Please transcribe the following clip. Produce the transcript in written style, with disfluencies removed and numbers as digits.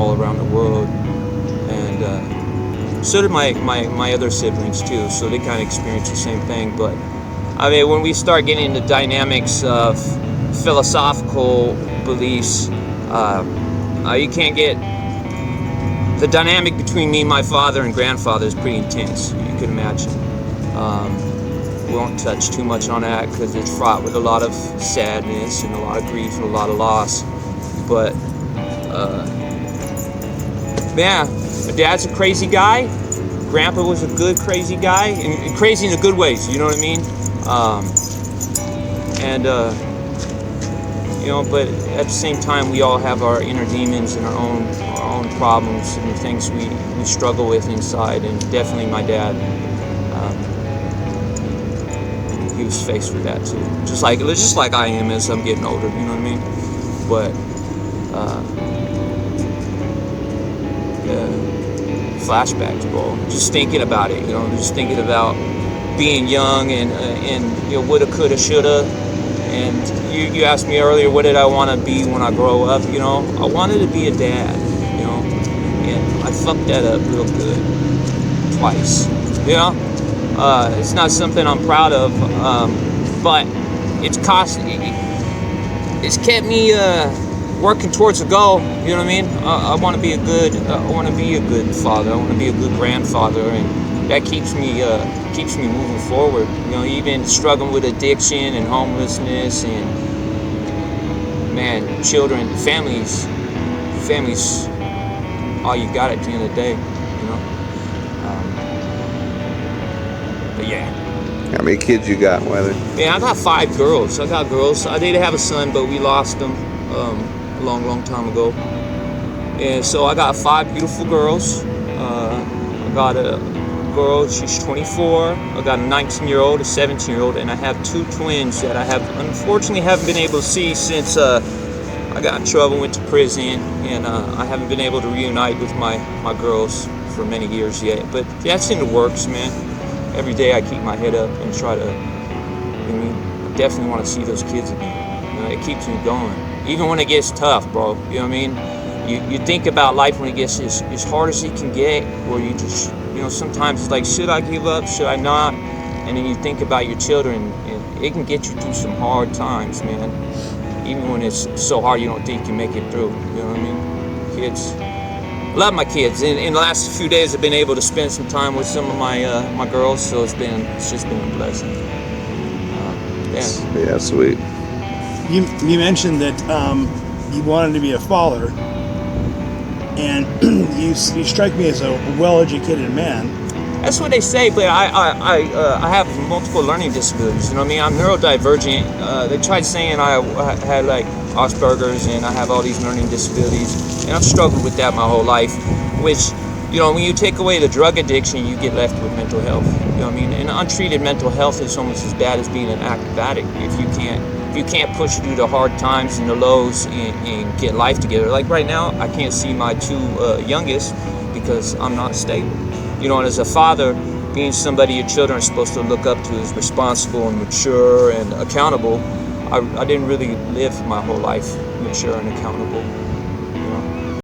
all around the world, and so did my other siblings too. So they kind of experienced the same thing. But I mean, when we start getting into dynamics of philosophical beliefs, you can't get the dynamic between me and my father and grandfather is pretty intense. You can imagine. We won't touch too much on that because it's fraught with a lot of sadness and a lot of grief and a lot of loss. But yeah, my dad's a crazy guy. Grandpa was a good crazy guy, and crazy in the good ways. You know what I mean? You know, but at the same time, we all have our inner demons and our own problems and the things we struggle with inside. And definitely, my dad. He was faced with that too, just like I am as I'm getting older. You know what I mean? But flashbacks, bro. Just thinking about it, you know. Just thinking about being young and you know, woulda, coulda, shoulda. And you asked me earlier, what did I want to be when I grow up? You know, I wanted to be a dad. You know, and I fucked that up real good twice. You know. It's not something I'm proud of, but it's kept me working towards a goal. You know what I mean? I want to be a good father. I want to be a good grandfather, and that keeps me moving forward. You know, even struggling with addiction and homelessness and man, children, families, all you got at the end of the day. You know. But yeah. How many kids you got, Wiley? Yeah, I got 5 girls. I did have a son, but we lost him a long time ago. And so I got 5 beautiful girls. I got a girl, she's 24. I got a 19-year-old, a 17-year-old, and I have 2 twins that I unfortunately haven't been able to see since I got in trouble, went to prison, and I haven't been able to reunite with my girls for many years yet. But that's in the works, man. Every day I keep my head up and try to, I definitely want to see those kids again. You know, it keeps me going. Even when it gets tough, bro. You know what I mean? You think about life when it gets as hard as it can get, or you just, you know, sometimes it's like, should I give up? Should I not? And then you think about your children, and it can get you through some hard times, man. Even when it's so hard you don't think you can make it through. You know what I mean? Kids. I love my kids. In the last few days, I've been able to spend some time with some of my girls, so it's just been a blessing. Yeah, sweet. You mentioned that you wanted to be a father, and you strike me as a well-educated man. That's what they say, but I have multiple learning disabilities. You know what I mean? I'm neurodivergent. They tried saying I had like Asperger's and I have all these learning disabilities, and I've struggled with that my whole life. Which, you know, when you take away the drug addiction, you get left with mental health. You know what I mean? And untreated mental health is almost as bad as being an active addict. If you can't push through the hard times and the lows and get life together. Like right now, I can't see my 2 youngest because I'm not stable. You know, and as a father, being somebody your children are supposed to look up to as responsible and mature and accountable, I didn't really live my whole life mature and accountable.